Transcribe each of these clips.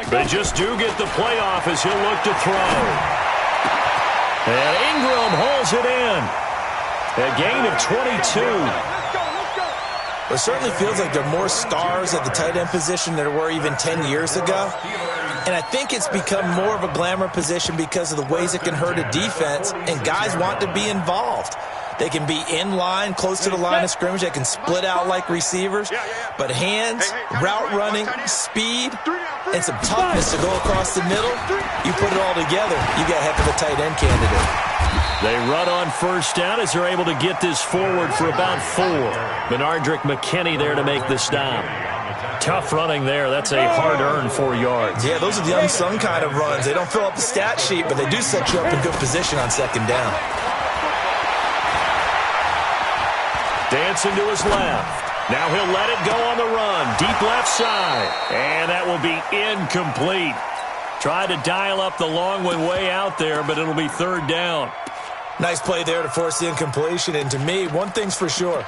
They just do get the playoff as he'll look to throw. And Ingram hauls it in. A gain of 22. It certainly feels like there are more stars at the tight end position than there were even 10 years ago. And I think it's become more of a glamour position because of the ways it can hurt a defense, and guys want to be involved. They can be in line, close to the line of scrimmage. They can split out like receivers. But hands, route running, speed, and some toughness to go across the middle, you put it all together, you got a heck of a tight end candidate. They run on first down as they're able to get this forward for about 4. Benardrick McKinney there to make the stop. Tough running there. That's a hard-earned 4 yards. Yeah, those are the unsung kind of runs. They don't fill up the stat sheet, but they do set you up in good position on second down. Dancing to his left. Now he'll let it go on the run. Deep left side. And that will be incomplete. Tried to dial up the long one way out there, but it'll be third down. Nice play there to force the incompletion. And to me, one thing's for sure.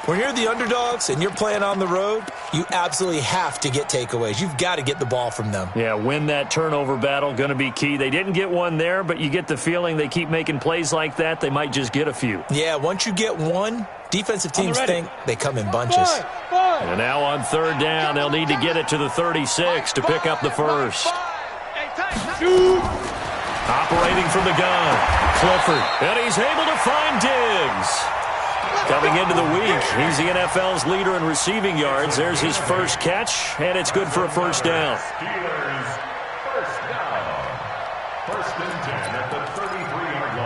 When you're the underdogs and you're playing on the road, you absolutely have to get takeaways. You've got to get the ball from them. Yeah, win that turnover battle, going to be key. They didn't get one there, but you get the feeling they keep making plays like that, they might just get a few. Yeah, once you get one, defensive teams think they come in bunches. And now on third down, they'll need to get it to the 36 to pick up the first. Operating from the gun, Clifford, and he's able to find Diggs. Coming into the week, he's the NFL's leader in receiving yards. There's his first catch, and it's good for a first down. First and 10 at the 33-yard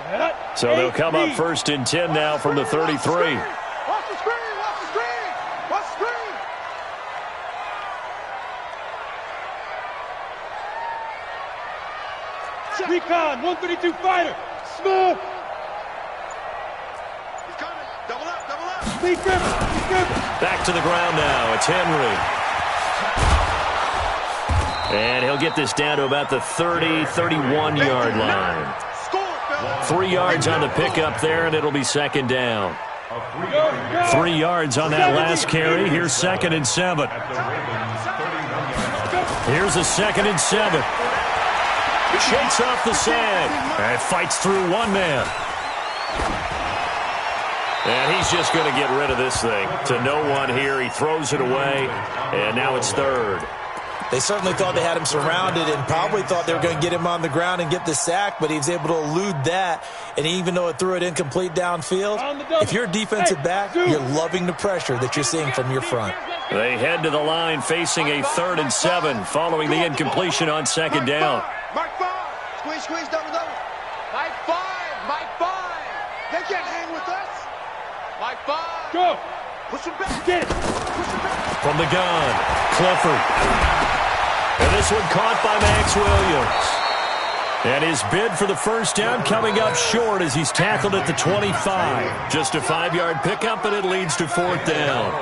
line. So they'll come up first and 10 now from the 33. Recon, 132 fighter, Smith. He's coming. Double up, double up. Speed Griffin. Back to the ground now. It's Henry. And he'll get this down to about the 30, 31-yard line. 3 yards on the pickup there, and it'll be second down. 3 yards on that last carry. Here's second and 7. Here's a second and 7. Shakes off the sand and fights through one man. And he's just going to get rid of this thing. To no one here. He throws it away, and now it's third. They certainly thought they had him surrounded and probably thought they were going to get him on the ground and get the sack, but he was able to elude that. And even though it threw it incomplete downfield, if you're a defensive back, you're loving the pressure that you're seeing from your front. They head to the line facing a 3rd and 7 following the incompletion on second down. Mark 5. Squeeze, double. Mike 5. They can't hang with us. Mike 5. Go. Push him back. Get it. From the gun, Clifford. And this one caught by Max Williams. And his bid for the first down coming up short as he's tackled at the 25. Just a 5-yard pickup, and it leads to 4th down.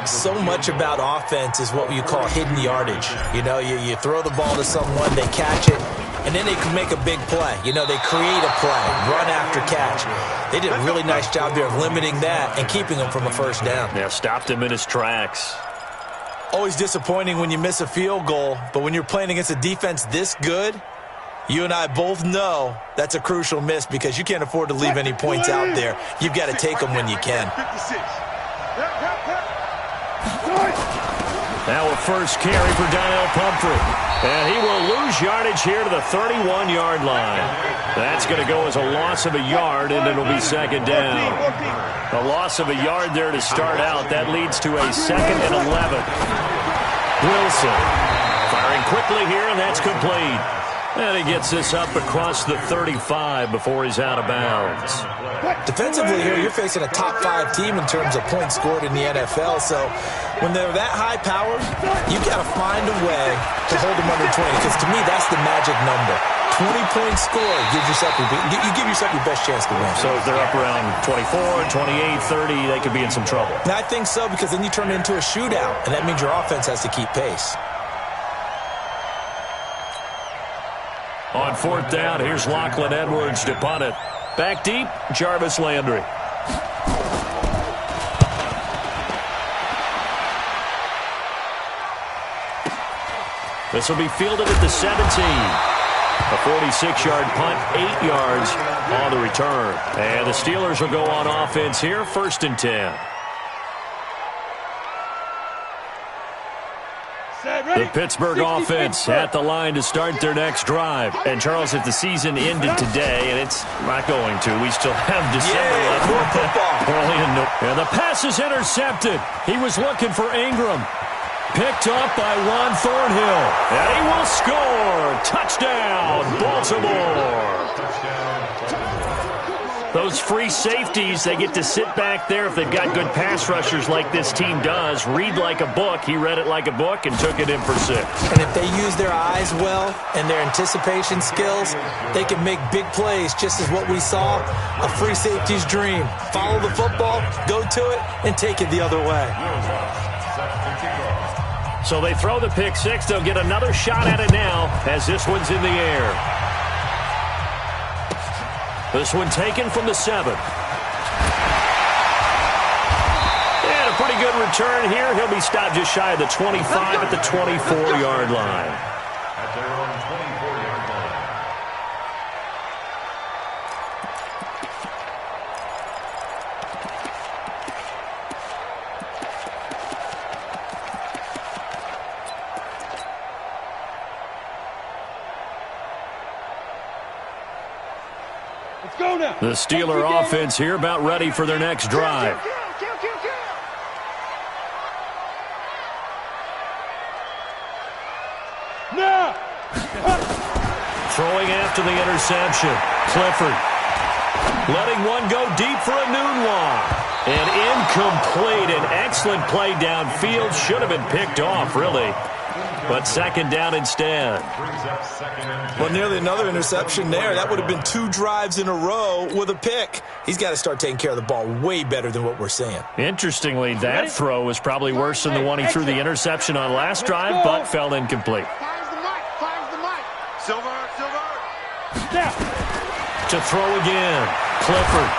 So much about offense is what you call hidden yardage. You know, you throw the ball to someone, they catch it, and then they can make a big play. You know, they create a play, run after catch. They did a really nice job there of limiting that and keeping him from a first down. Yeah, stopped him in his tracks. Always disappointing when you miss a field goal, but when you're playing against a defense this good, you and I both know that's a crucial miss because you can't afford to leave any points out there. You've got to take them when you can. Now a first carry for Donnell Pumphrey. And he will lose yardage here to the 31-yard line. That's going to go as a loss of a yard, and it'll be second down. A loss of a yard there to start out. That leads to a 2nd and 11. Wilson firing quickly here, and that's complete. And he gets this up across the 35 before he's out of bounds. Defensively here, you're facing a top-5 team in terms of points scored in the NFL. So when they're that high-powered, you've got to find a way to hold them under 20. Because to me, that's the magic number. 20-point score gives yourself you give yourself your best chance to win. So if they're up around 24, 28, 30, they could be in some trouble. And I think so, because then you turn it into a shootout, and that means your offense has to keep pace. On 4th down, here's Lachlan Edwards to punt it. Back deep, Jarvis Landry. This will be fielded at the 17. A 46-yard punt, 8 yards on the return. And the Steelers will go on offense here, 1st and 10. The Pittsburgh offense at the line to start their next drive. And, Charles, if the season ended today, and it's not going to, we still have December left. More football. And the pass is intercepted. He was looking for Ingram. Picked up by Ron Thornhill. And he will score. Touchdown, Baltimore. Those free safeties, they get to sit back there if they've got good pass rushers like this team does. Read like a book. He read it like a book and took it in for 6. And if they use their eyes well and their anticipation skills, they can make big plays, just as what we saw, a free safety's dream. Follow the football, go to it, and take it the other way. So they throw the pick 6. They'll get another shot at it now as this one's in the air. This one taken from the 7. And a pretty good return here. He'll be stopped just shy of the 25 at the 24-yard line. At their own 24-yard line. The Steeler offense here about ready for their next drive. Throwing after the interception. Clifford letting one go deep for a noon walk. And incomplete. An excellent play downfield. Should have been picked off, really. But 2nd down instead. Well, nearly another interception there. That would have been 2 drives in a row with a pick. He's got to start taking care of the ball way better than what we're seeing. Interestingly, that throw was probably worse than the one he threw the interception on last drive, but fell incomplete. Finds the mic. Silver. To throw again. Clifford.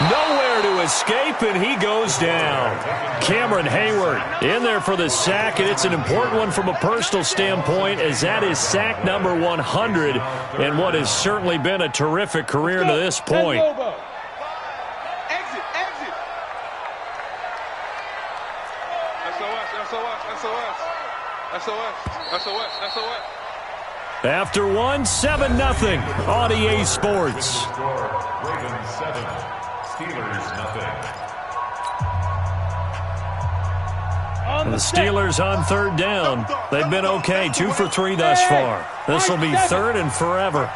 Nowhere to escape, and he goes down. Cameron Hayward in there for the sack, and it's an important one from a personal standpoint, as that is sack number 100 and what has certainly been a terrific career to this point. Exit. SOS. After 7-0 on EA Sports. Ravens 7, Steelers nothing. The Steelers on 3rd down. They've been okay, 2 for 3 thus far. This will be 3rd and forever.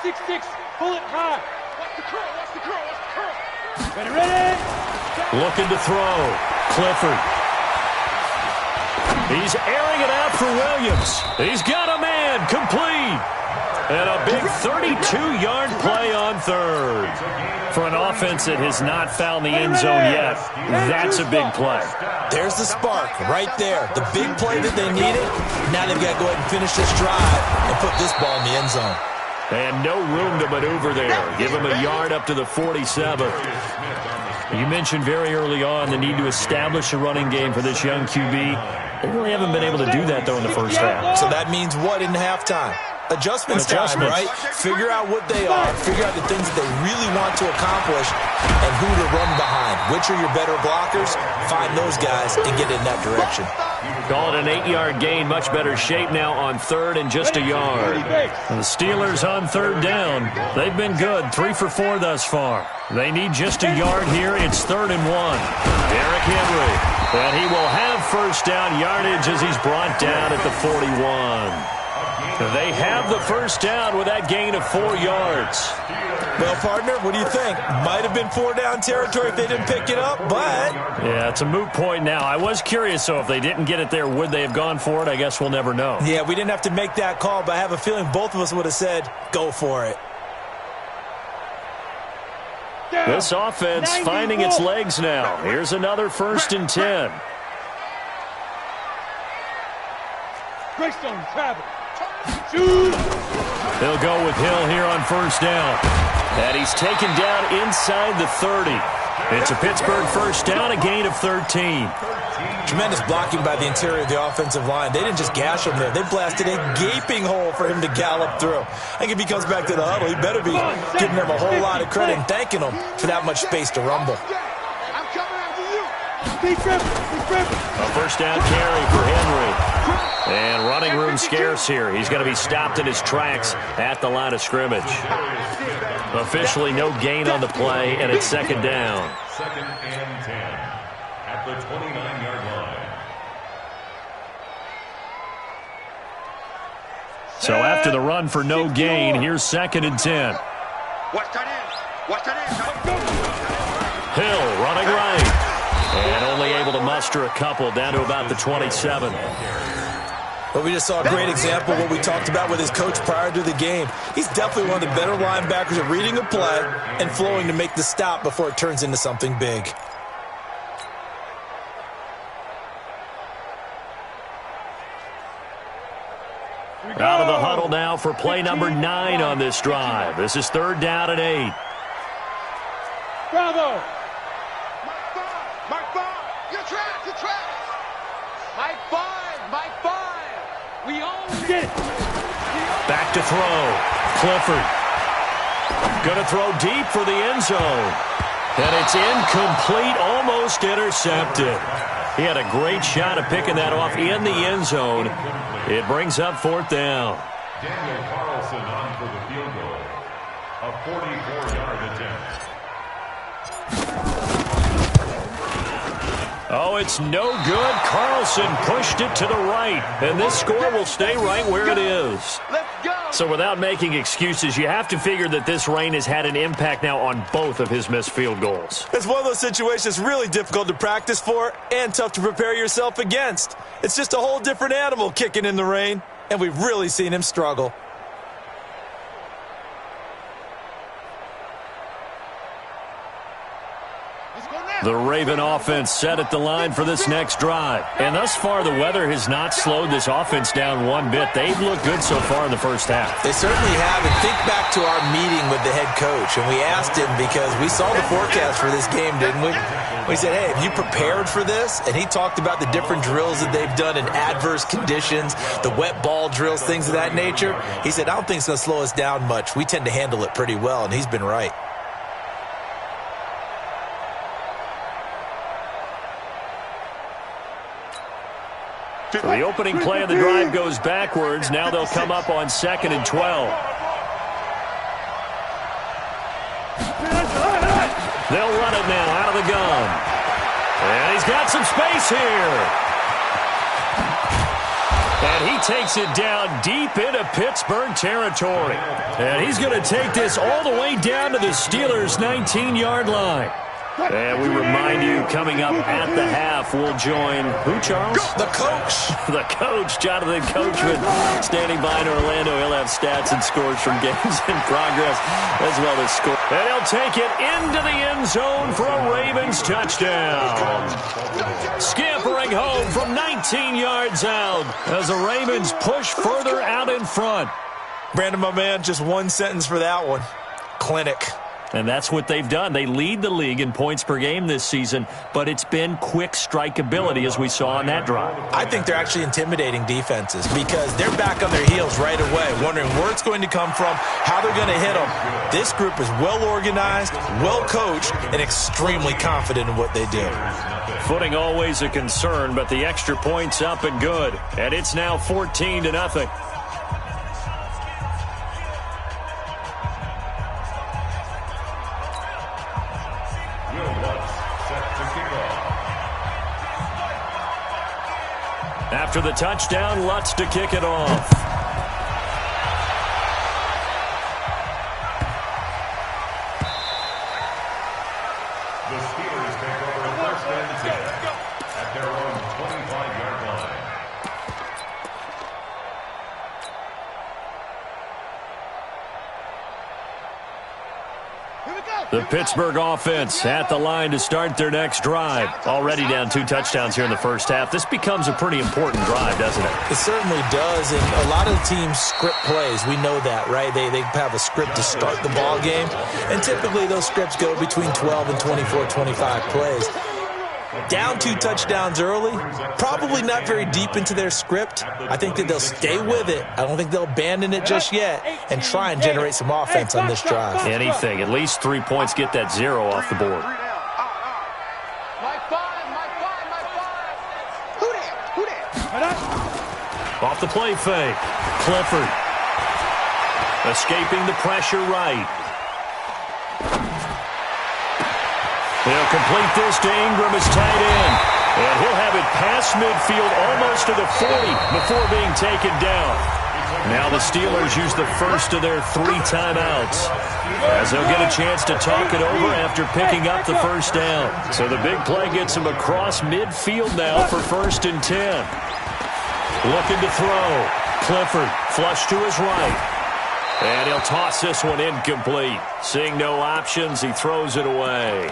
6-6, pull it high. Watch the curl. Ready. Looking to throw. Clifford. He's airing it out for Williams. He's got a man, complete. And a big 32-yard play on 3rd. For an offense that has not found the end zone yet, that's a big play. There's the spark right there. The big play that they needed. Now they've got to go ahead and finish this drive and put this ball in the end zone. And no room to maneuver there. Give him a yard up to the 47. You mentioned very early on the need to establish a running game for this young QB. They really haven't been able to do that, though, in the first half. So that means what in halftime? Adjustments time, right? Figure out what they are, figure out the things that they really want to accomplish, and who to run behind. Which are your better blockers? Find those guys and get in that direction. Call it an 8-yard gain. Much better shape now on 3rd and just a yard. And the Steelers on 3rd down. They've been good. 3 for 4 thus far. They need just a yard here. It's 3rd and 1. Derrick Henry. And he will have first down yardage as he's brought down at the 41. They have the first down with that gain of 4 yards. Well, partner, what do you think? Might have been 4-down territory if they didn't pick it up, but... Yeah, it's a moot point now. I was curious, so if they didn't get it there, would they have gone for it? I guess we'll never know. Yeah, we didn't have to make that call, but I have a feeling both of us would have said, go for it. This offense finding its legs now. Here's another 1st and 10. Greystone, travel. They'll go with Hill here on first down. And he's taken down inside the 30. It's a Pittsburgh first down, a gain of 13. Tremendous blocking by the interior of the offensive line. They didn't just gash him there. They blasted a gaping hole for him to gallop through. I think if he comes back to the huddle, he better be giving them a whole lot of credit and thanking them for that much space to rumble. I'm coming after you. A first down carry for Henry. And running room scarce here. He's going to be stopped in his tracks at the line of scrimmage. Officially no gain on the play, and it's second down. Second and 10 at the 29-yard line. So after the run for no gain, here's second and 10. Watch that in. Watch that in. Hill running right. And only able to muster a couple down to about the 27. But we just saw a great example of what we talked about with his coach prior to the game. He's definitely one of the better linebackers at reading a play and flowing to make the stop before it turns into something big. Out of the huddle now for play number 9 on this drive. This is third down and 8. Bravo! Mark 5. Your track. Mike 5. Mike 5. We own it. Back to throw. Clifford. Going to throw deep for the end zone. And it's incomplete, almost intercepted. He had a great shot at picking that off in the end zone. It brings up fourth down. Daniel Carlson on for the field goal. A 44-yard attempt. Oh, it's no good. Carlson pushed it to the right, and this score will stay right where it is. Let's go. So without making excuses, you have to figure that this rain has had an impact now on both of his missed field goals. It's one of those situations really difficult to practice for and tough to prepare yourself against. It's just a whole different animal kicking in the rain, and we've really seen him struggle. The Raven offense set at the line for this next drive. And thus far, the weather has not slowed this offense down one bit. They've looked good so far in the first half. They certainly have. And think back to our meeting with the head coach. And we asked him because we saw the forecast for this game, didn't we? We said, hey, have you prepared for this? And he talked about the different drills that they've done in adverse conditions, the wet ball drills, things of that nature. He said, I don't think it's going to slow us down much. We tend to handle it pretty well, and he's been right. So the opening play of the drive goes backwards. Now they'll come up on 2nd and 12. They'll run it now out of the gun. And he's got some space here. And he takes it down deep into Pittsburgh territory. And he's going to take this all the way down to the Steelers' 19-yard line. And we remind you, coming up at the half, we'll join who, Charles? The coach. The coach, Jonathan Coachman, standing by in Orlando. He'll have stats and scores from games in progress, as well as scores. And he'll take it into the end zone for a Ravens touchdown. Scampering home from 19 yards out as the Ravens push further out in front. Brandon, my man, just one sentence for that one. Clinic. And that's what they've done. They lead the league in points per game this season, but it's been quick strikeability as we saw on that drive. I think they're actually intimidating defenses because they're back on their heels right away, wondering where it's going to come from, how they're going to hit them. This group is well organized, well coached, and extremely confident in what they do. Footing always a concern, but the extra point's up and good. And it's now 14-0. After the touchdown, Lutz to kick it off. The Steelers take over first and 10 at their own 25-yard line. The Pittsburgh offense at the line to start their next drive. Already down 2 touchdowns here in the first half. This becomes a pretty important drive, doesn't it? It certainly does, and a lot of teams script plays. We know that, right? They have a script to start the ball game, and typically those scripts go between 12 and 24, 25 plays. Down 2 touchdowns early, probably not very deep into their script. I think that they'll stay with it. I don't think they'll abandon it just yet and try and generate some offense on this drive. Anything. At least 3 points, get that 0 off the board. Off the play fake. Clifford. Escaping the pressure right. He'll complete this to Ingram as tight end. And he'll have it past midfield almost to the 40 before being taken down. Now the Steelers use the first of their 3 timeouts, as they'll get a chance to talk it over after picking up the first down. So the big play gets him across midfield now for 1st and 10. Looking to throw. Clifford flush to his right. And he'll toss this one incomplete. Seeing no options, he throws it away.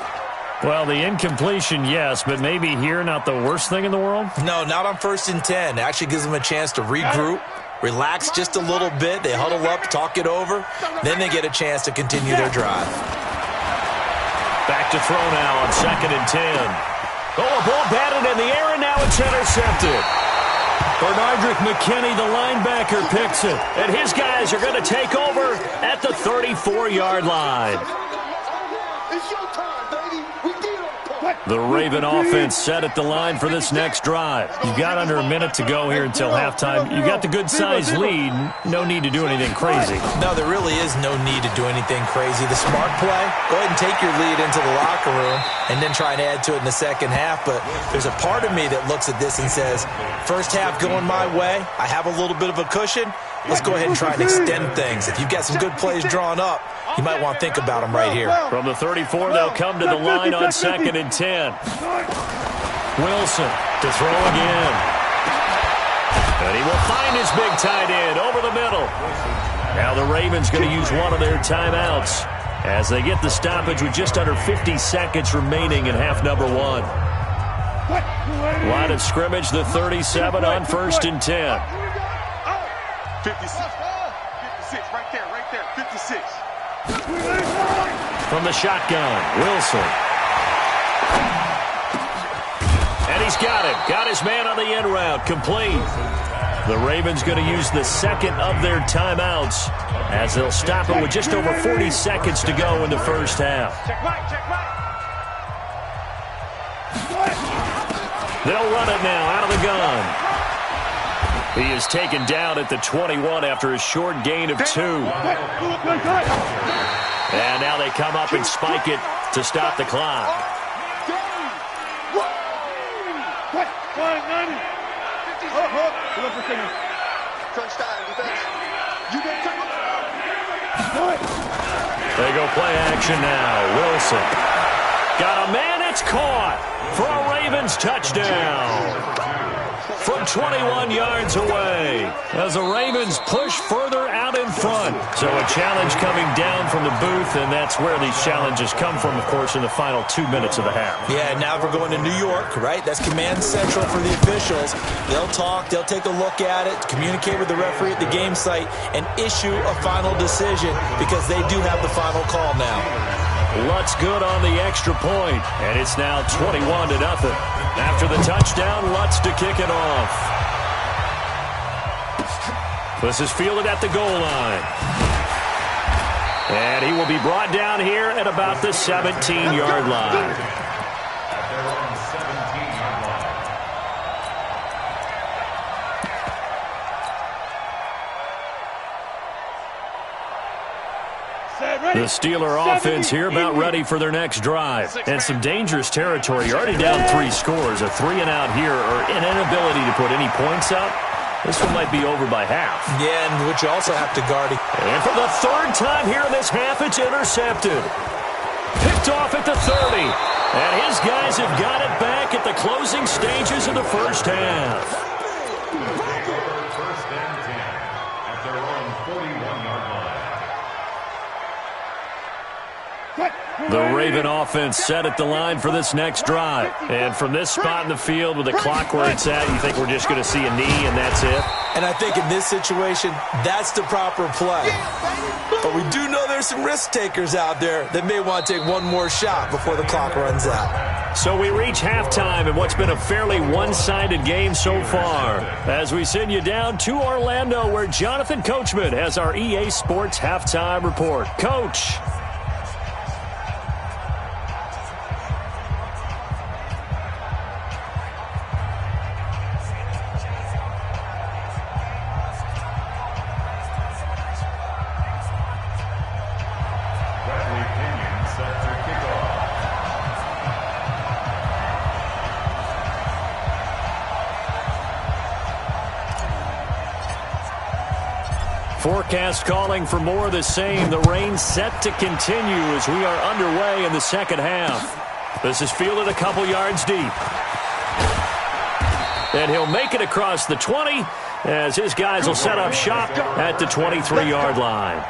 Well, the incompletion, yes, but maybe here not the worst thing in the world? No, not on 1st and 10. It actually gives them a chance to regroup, relax just a little bit. They huddle up, talk it over. Then they get a chance to continue their drive. Back to throw now on 2nd and 10. Oh, a ball batted in the air, and now it's intercepted. Bernardrick McKinney, the linebacker, picks it. And his guys are going to take over at the 34-yard line. It's your time, baby. We did on point. The Raven offense set at the line for this next drive. You've got under a minute to go here until halftime. You got the good-sized lead. No need to do anything crazy. No, there really is no need to do anything crazy. The smart play, go ahead and take your lead into the locker room and then try and add to it in the second half. But there's a part of me that looks at this and says, first half going my way, I have a little bit of a cushion. Let's go ahead and try and extend things. If you've got some good plays drawn up, you might want to think about them right here. From the 34, they'll come to the line on 2nd and 10. Wilson to throw again. And he will find his big tight end over the middle. Now the Ravens going to use one of their timeouts as they get the stoppage with just under 50 seconds remaining in half number 1. Line of scrimmage, the 37 on 1st and 10. 56, right there, 56. From the shotgun, Wilson. And he's got him. Got his man on the end route. Complete. The Ravens going to use the second of their timeouts as they'll stop it with just over 40 seconds to go in the first half. Check Mike. They'll run it now out of the gun. He is taken down at the 21 after a short gain of 2. And now they come up and spike it to stop the clock. They go play action now. Wilson. Got a man, it's caught for a Ravens touchdown. From 21 yards away as the Ravens push further out in front. So a challenge coming down from the booth, and that's where these challenges come from, of course, in the final 2 minutes of the half. Yeah, now we're going to New York, right? That's command central for the officials. They'll talk, they'll take a look at it, communicate with the referee at the game site, and issue a final decision because they do have the final call now. Lutz good on the extra point, and it's now 21-0. After the touchdown, Lutz to kick it off. This is fielded at the goal line. And he will be brought down here at about the 17-yard line. The Steeler offense here about ready for their next drive. And some dangerous territory. You're already down 3 scores. A 3-and-out here or an inability to put any points up. This one might be over by half. Yeah, and which you also have to guard. And for the 3rd time here in this half, it's intercepted. Picked off at the 30. And his guys have got it back at the closing stages of the first half. First and 10 at their own 41-yard line. Cut. The Raven offense set at the line for this next drive. And from this spot in the field with the clock where it's at, you think we're just going to see a knee and that's it? And I think in this situation, that's the proper play. But we do know there's some risk takers out there that may want to take one more shot before the clock runs out. So we reach halftime in what's been a fairly one-sided game so far. As we send you down to Orlando, where Jonathan Coachman has our EA Sports halftime report. Coach. Forecast calling for more of the same. The rain set to continue as we are underway in the second half. This is fielded a couple yards deep. And he'll make it across the 20 as his guys will set up shop at the 23-yard line.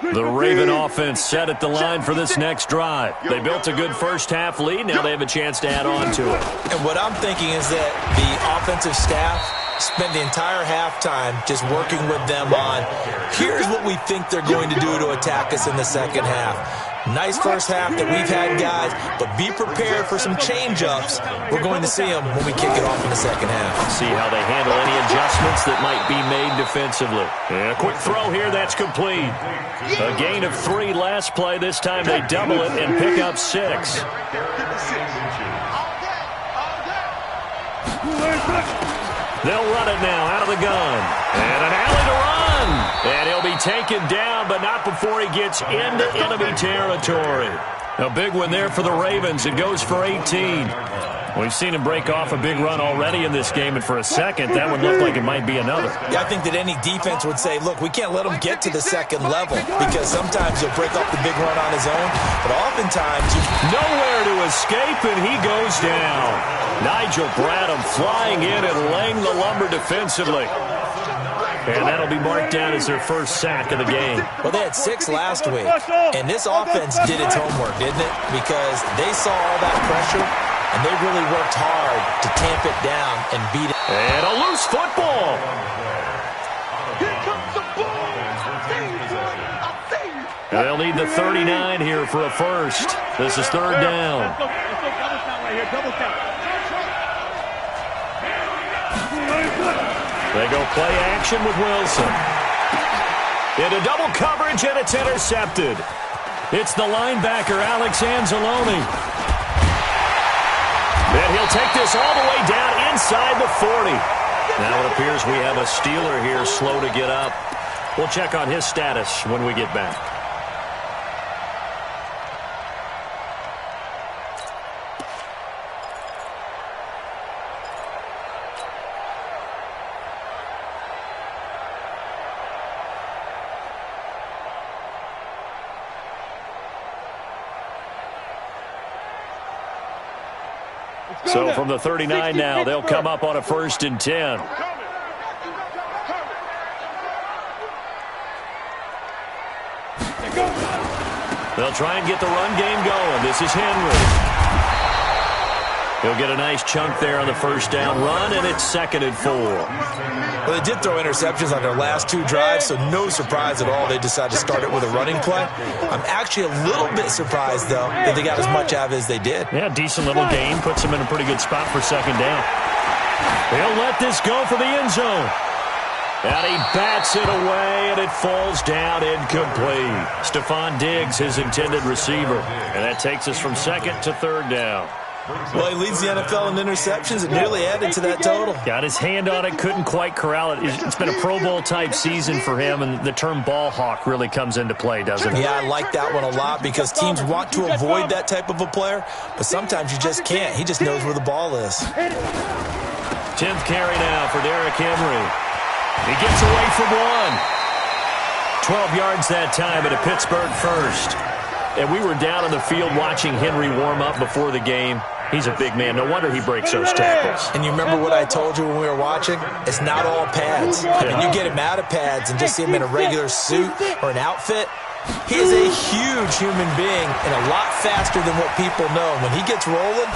The Raven offense set at the line for this next drive. They built a good first-half lead. Now they have a chance to add on to it. And what I'm thinking is that the offensive staff spent the entire halftime just working with them on, here's what we think they're going to do to attack us in the second half. Nice first half that we've had, guys, but be prepared for some change-ups. We're going to see them when we kick it off in the second half. See how they handle any adjustments that might be made defensively. And a quick throw here, that's complete. A gain of 3 last play. This time they double it and pick up 6. They'll run it now out of the gun. And an alley to run. And he'll be taken down, but not before he gets into enemy territory. A big one there for the Ravens. It goes for 18. We've seen him break off a big run already in this game, and for a second, that would look like it might be another. Yeah, I think that any defense would say, look, we can't let him get to the second level because sometimes he'll break off the big run on his own, but oftentimes nowhere to escape, and he goes down. Nigel Bradham flying in and laying the lumber defensively. And that'll be marked down as their first sack of the game. Well, they had 6 last week, and this offense did its homework, didn't it? Because they saw all that pressure, and they really worked hard to tamp it down and beat it. And a loose football. Here comes the ball. They'll need the 39 here for a first. This is third down. Let's go double count right here. Double count. They go play action with Wilson. Into double coverage, and it's intercepted. It's the linebacker, Alex Anzalone. And he'll take this all the way down inside the 40. Now it appears we have a Steeler here slow to get up. We'll check on his status when we get back. So from the 39 now, they'll come up on a 1st and 10. They'll try and get the run game going. This is Henry. He'll get a nice chunk there on the first down run, and it's 2nd and 4. Well, they did throw interceptions on their last 2 drives, so no surprise at all they decided to start it with a running play. I'm actually a little bit surprised, though, that they got as much out of it as they did. Yeah, decent little gain. Puts them in a pretty good spot for 2nd down. They'll let this go for the end zone. And he bats it away, and it falls down incomplete. Stephon Diggs, his intended receiver. And that takes us from 2nd to 3rd down. Well, he leads the NFL in interceptions and nearly added to that total. Got his hand on it, couldn't quite corral it. It's been a Pro Bowl-type season for him, and the term ball hawk really comes into play, doesn't it? Yeah, I like that one a lot because teams want to avoid that type of a player, but sometimes you just can't. He just knows where the ball is. 10th carry now for Derrick Henry. He gets away from 1. 12 yards that time at a Pittsburgh first. And we were down on the field watching Henry warm up before the game. He's a big man. No wonder he breaks those tackles. And you remember what I told you when we were watching? It's not all pads. When you get him out of pads and just see him in a regular suit or an outfit, he is a huge human being and a lot faster than what people know. When he gets rolling,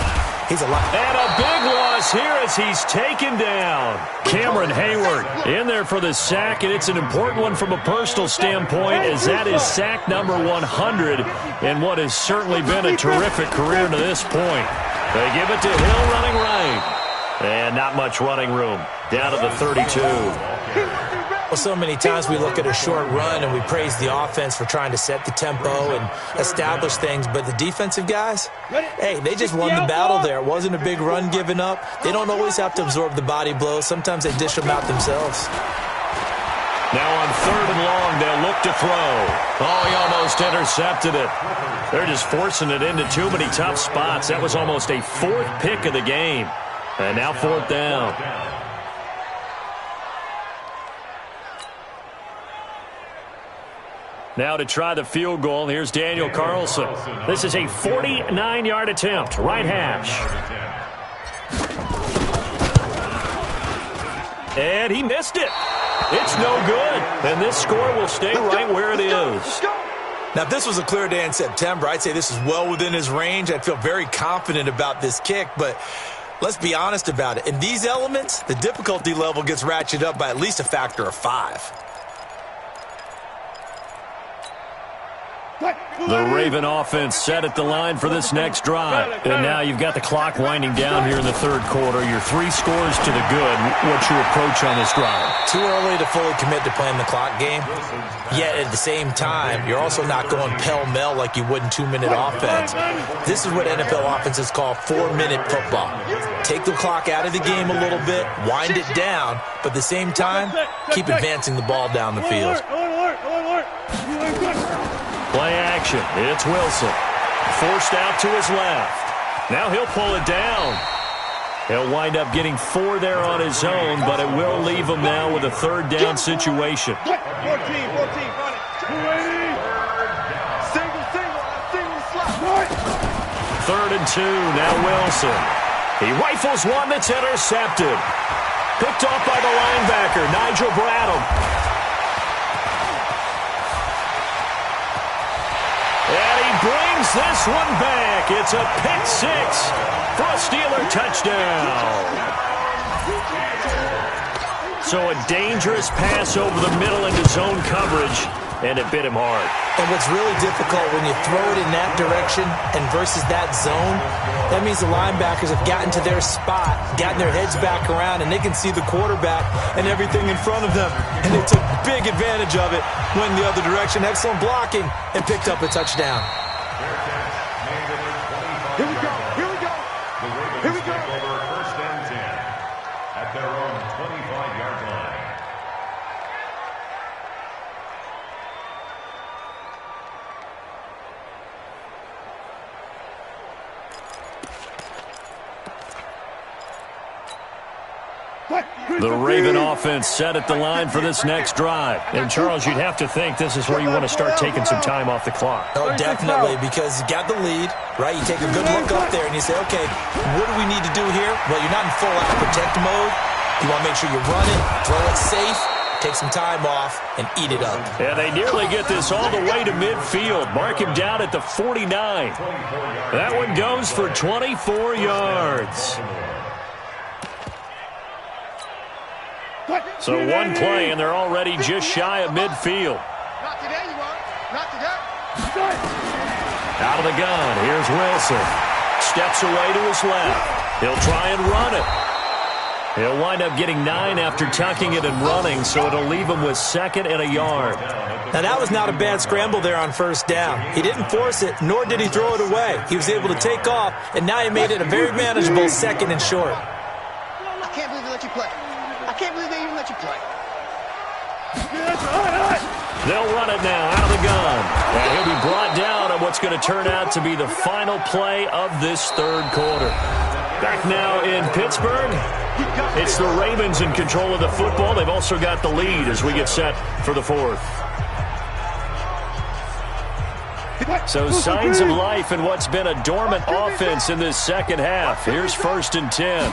he's a lot. And a big loss here as he's taken down. Cameron Hayward in there for the sack, and it's an important one from a personal standpoint, as that is sack number 100 in what has certainly been a terrific career to this point. They give it to Hill running right. And not much running room. Down to the 32. Well, so many times we look at a short run and we praise the offense for trying to set the tempo and establish things, but the defensive guys, hey, they just won the battle there. It wasn't a big run given up. They don't always have to absorb the body blows. Sometimes they dish them out themselves. Now on 3rd and long, they'll look to throw. Oh, he almost intercepted it. They're just forcing it into too many tough spots. That was almost a 4th pick of the game. And now 4th down. Now to try the field goal, here's Daniel Carlson. This is a 49-yard attempt, right hash. And he missed it. It's no good. And this score will stay right where it is. Now, if this was a clear day in September, I'd say this is well within his range. I'd feel very confident about this kick, but let's be honest about it. In these elements, the difficulty level gets ratcheted up by at least a factor of 5. The Raven offense set at the line for this next drive. And now you've got the clock winding down here in the 3rd quarter. You're 3 scores to the good. What's your approach on this drive? Too early to fully commit to playing the clock game. Yet at the same time, you're also not going pell-mell like you would in 2-minute offense. This is what NFL offenses call 4-minute football. Take the clock out of the game a little bit, wind it down, but at the same time, keep advancing the ball down the field. Play action. It's Wilson. Forced out to his left. Now he'll pull it down. He'll wind up getting 4 there on his own, but it will leave him now with a 3rd down situation. 14, run it. 280. Single slot. 3rd and 2, now Wilson. He rifles one that's intercepted. Picked off by the linebacker, Nigel Bradham. And he brings this one back. It's a pick 6 for a Steeler touchdown. So a dangerous pass over the middle into zone coverage, and it bit him hard. And what's really difficult when you throw it in that direction and versus that zone, that means the linebackers have gotten to their spot, gotten their heads back around, and they can see the quarterback and everything in front of them. And they took big advantage of it, went the other direction, excellent blocking, and picked up a touchdown. Here we go. Here we go. Over 1st and 10 at their own 25-yard line. The Raven offense set at the line for this next drive. And, Charles, you'd have to think this is where you want to start taking some time off the clock. Oh, definitely, because you got the lead, right? You take a good look up there and you say, okay, what do we need to do here? Well, you're not in full-out protect mode. You want to make sure you run it, throw it safe, take some time off, and eat it up. And they nearly get this all the way to midfield. Mark him down at the 49. That one goes for 24 yards. So one play, and they're already just shy of midfield. Not today, you won't. Not today. Out of the gun, here's Wilson. Steps away to his left. He'll try and run it. He'll wind up getting 9 after tucking it and running, so it'll leave him with 2nd and a yard. Now, that was not a bad scramble there on 1st down. He didn't force it, nor did he throw it away. He was able to take off, and now he made it a very manageable 2nd and short. I can't believe they let you play. I can't believe they even let you play. They'll run it now out of the gun. And he'll be brought down on what's going to turn out to be the final play of this 3rd quarter. Back now in Pittsburgh, it's the Ravens in control of the football. They've also got the lead as we get set for the 4th. So signs of life in what's been a dormant offense in this second half. Here's 1st and 10.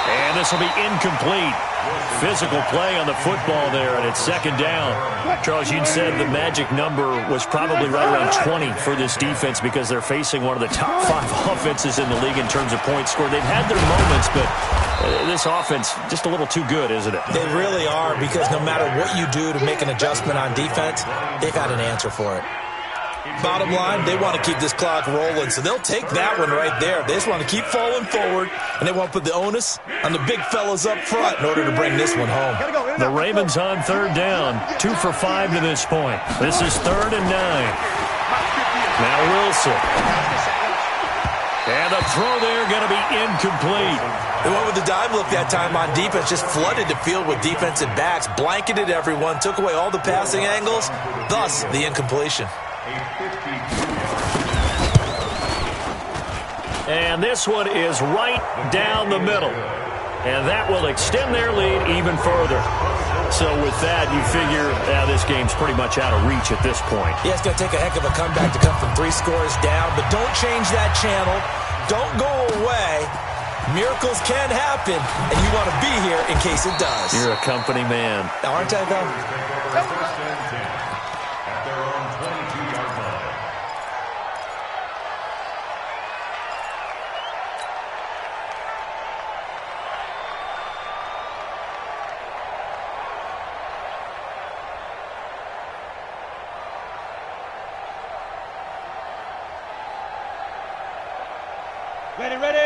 And this will be incomplete. Physical play on the football there, and it's 2nd down. Charles, you'd said the magic number was probably right around 20 for this defense because they're facing one of the top 5 offenses in the league in terms of points scored. They've had their moments, but this offense just a little too good, isn't it? They really are, because no matter what you do to make an adjustment on defense, they've got an answer for it. Bottom line, they want to keep this clock rolling, so they'll take that one right there. They just want to keep falling forward, and they want to put the onus on the big fellas up front in order to bring this one home. The Ravens on 3rd down, 2 for 5 to this point. This is 3rd and 9. Now Wilson. And the throw there going to be incomplete. They went with the dime look that time on defense, just flooded the field with defensive backs, blanketed everyone, took away all the passing angles, thus the incompletion. And this one is right down the middle. And that will extend their lead even further. So with that, you figure this game's pretty much out of reach at this point. Yeah, it's going to take a heck of a comeback to come from 3 scores down, but don't change that channel. Don't go away. Miracles can happen, and you want to be here in case it does. You're a company man. Aren't I, though?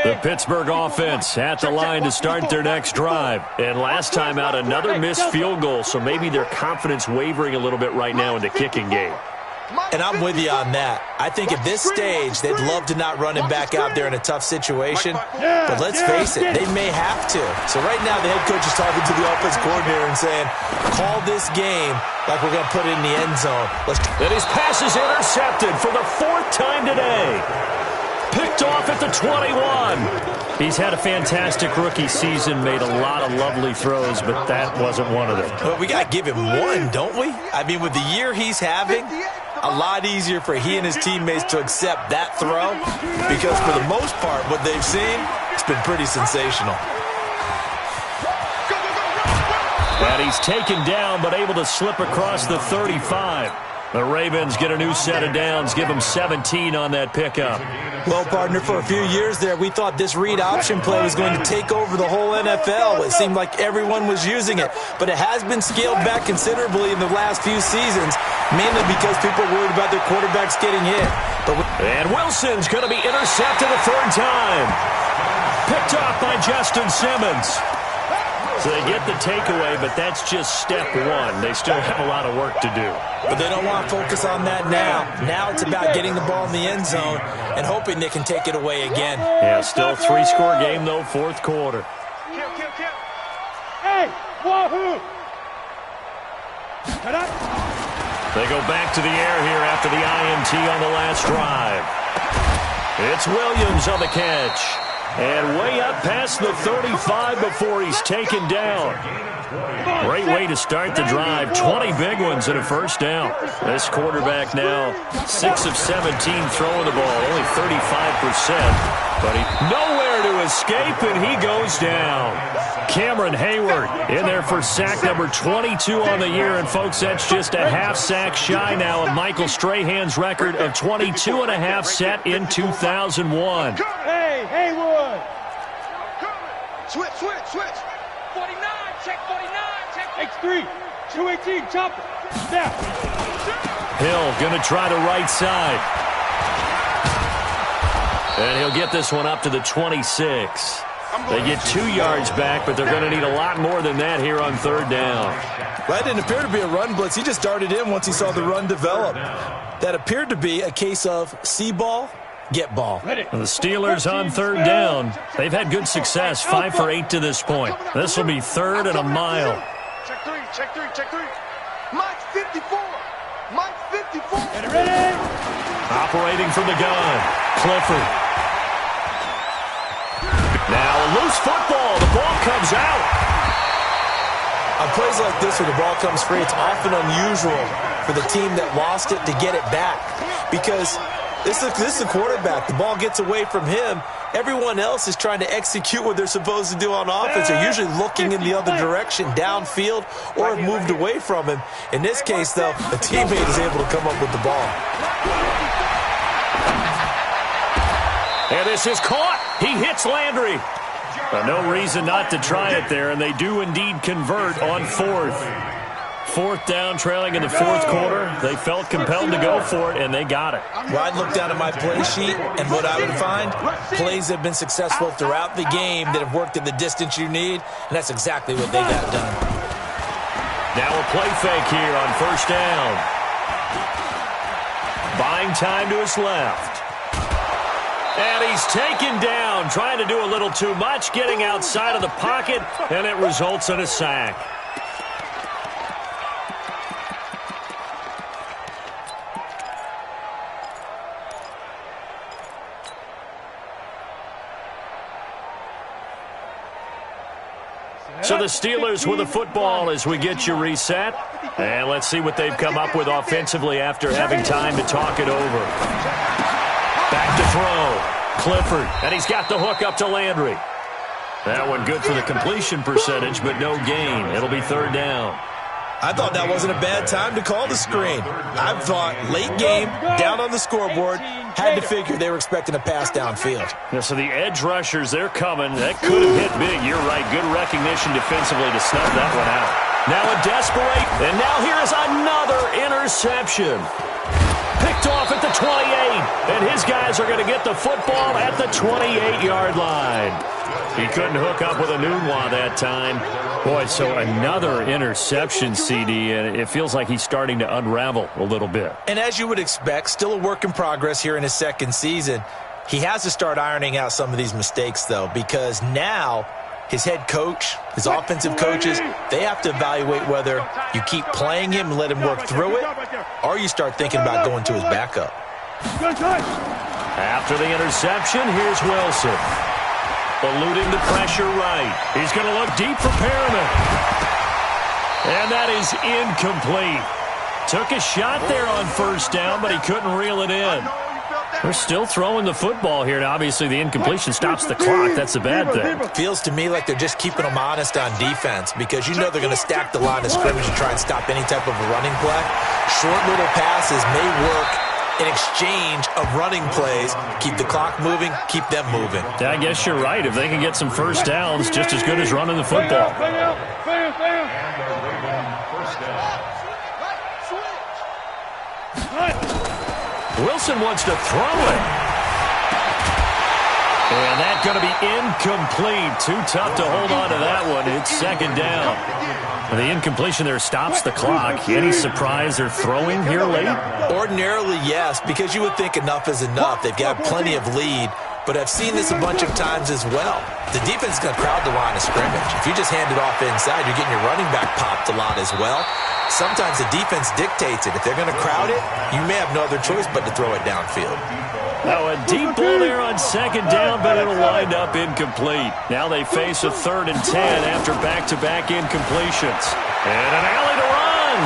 The Pittsburgh offense at the line to start their next drive. And last time out, another missed field goal, so maybe their confidence wavering a little bit right now in the kicking game. And I'm with you on that. I think at this stage, they'd love to not run him back out there in a tough situation. But let's face it, they may have to. So right now, the head coach is talking to the offensive coordinator and saying, call this game like we're going to put it in the end zone. And his pass is intercepted for the 4th time today. Picked off at the 21. He's had a fantastic rookie season, made a lot of lovely throws, but that wasn't one of them. Well, we got to give him one, don't we? I mean, with the year he's having, a lot easier for he and his teammates to accept that throw, because for the most part, what they've seen, it's been pretty sensational. And he's taken down, but able to slip across the 35. The Ravens get a new set of downs, give them 17 on that pickup. Well, partner, for a few years there, we thought this read option play was going to take over the whole NFL. It seemed like everyone was using it, but it has been scaled back considerably in the last few seasons, mainly because people are worried about their quarterbacks getting hit. And Wilson's going to be intercepted a 3rd time. Picked off by Justin Simmons. So they get the takeaway, but that's just step 1. They still have a lot of work to do. But they don't want to focus on that now. Now it's about getting the ball in the end zone and hoping they can take it away again. Yeah, still 3-score game, though, 4th quarter. Kill. Hey, wahoo! They go back to the air here after the INT on the last drive. It's Williams on the catch. And way up past the 35 before he's taken down. Great way to start the drive. 20 big ones and a 1st down. This quarterback now 6 of 17 throwing the ball, only 35%. But nowhere to escape, and he goes down. Cameron Hayward in there for sack number 22 on the year. And, folks, that's just a half sack shy now of Michael Strahan's record of 22 and a half set in 2001. Hey, Haywood! Switch. 49, check 49, check X3, 218, chopper, snap. Hill going to try the right side. And he'll get this one up to the 26. They get 2 yards back, but they're going to need a lot more than that here on 3rd down. That didn't appear to be a run blitz. He just darted in once he saw the run develop. That appeared to be a case of see ball, get ball. And the Steelers on 3rd down. They've had good success, 5 for 8 to this point. This will be 3rd and a mile. Check three. Mike 54. Get it ready. Operating from the gun, Clifford. Now a loose football. The ball comes out. On plays like this where the ball comes free, it's often unusual for the team that lost it to get it back because this is the quarterback. The ball gets away from him. Everyone else is trying to execute what they're supposed to do on offense. They're usually looking in the other direction, downfield, or have moved away from him. In this case, though, a teammate is able to come up with the ball. And this is caught. He hits Landry. No reason not to try it there, and they do indeed convert on fourth. Fourth down, trailing in the fourth quarter. They felt compelled to go for it, and they got it. Well, I'd look down at my play sheet, and what I would find, plays have been successful throughout the game that have worked at the distance you need, and that's exactly what they got done. Now a play fake here on first down. Buying time to his left. And he's taken down, trying to do a little too much, getting outside of the pocket, and it results in a sack. So the Steelers with the football as we get you reset. And let's see what they've come up with offensively after having time to talk it over. Back to throw. Clifford. And he's got the hook up to Landry. That one good for the completion percentage, but no gain. It'll be third down. I thought that wasn't a bad time to call the screen. I thought late game, down on the scoreboard, had to figure they were expecting a pass downfield. Yeah, so the edge rushers, they're coming. That could have hit big. You're right. Good recognition defensively to snub that one out. Now a desperate, and now here is another interception. Picked off at the 28, and his guys are going to get the football at the 28-yard line. He couldn't hook up with a Nunwa that time. Boy, so another interception, CD, and it feels like he's starting to unravel a little bit. And as you would expect, still a work in progress here in his second season. He has to start ironing out some of these mistakes, though, because now his head coach, his offensive coaches, they have to evaluate whether you keep playing him and let him work through it, or you start thinking about going to his backup. After the interception, here's Wilson. Eluding the pressure right. He's going to look deep for Perriman. And that is incomplete. Took a shot there on first down, but he couldn't reel it in. They're still throwing the football here. Now, obviously, the incompletion stops the clock. That's a bad thing. Feels to me like they're just keeping them honest on defense because you know they're going to stack the line of scrimmage and try and stop any type of a running play. Short little passes may work in exchange of running plays. Keep the clock moving, keep them moving. Yeah, I guess you're right. If they can get some first downs, just as good as running the football. Wilson wants to throw it. And that's going to be incomplete. Too tough to hold on to that one. It's second down. The incompletion there stops the clock. Any surprise they're throwing here late? Ordinarily, yes, because you would think enough is enough. They've got plenty of lead, but I've seen this a bunch of times as well. The defense is going to crowd the line of scrimmage. If you just hand it off inside, you're getting your running back popped a lot as well. Sometimes the defense dictates it. If they're going to crowd it, you may have no other choice but to throw it downfield. Now a deep ball there on second down, but it'll wind up incomplete. Now they face a 3rd and 10 after back-to-back incompletions. And an alley to run.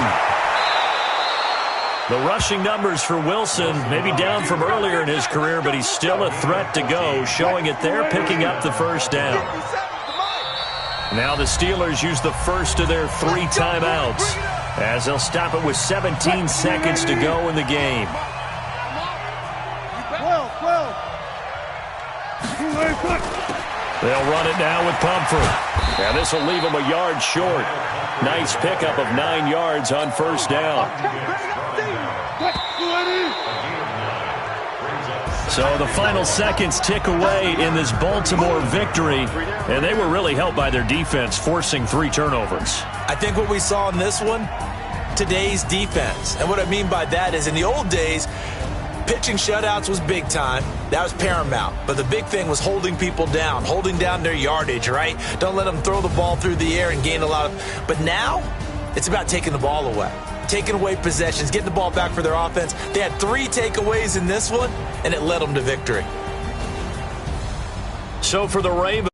The rushing numbers for Wilson may be down from earlier in his career, but he's still a threat to go, showing it there, picking up the first down. Now the Steelers use the first of their 3 timeouts as they'll stop it with 17 seconds to go in the game. They'll run it now with Pumphrey. Now this will leave them a yard short. Nice pickup of 9 yards on first down. So the final seconds tick away in this Baltimore victory, and they were really helped by their defense, forcing 3 turnovers. I think what we saw in this one, today's defense. And what I mean by that is in the old days, pitching shutouts was big time. That was paramount. But the big thing was holding people down, holding down their yardage, right? Don't let them throw the ball through the air and gain a lot of... But now, it's about taking the ball away. Taking away possessions, getting the ball back for their offense. They had 3 takeaways in this one, and it led them to victory. So for the Ravens,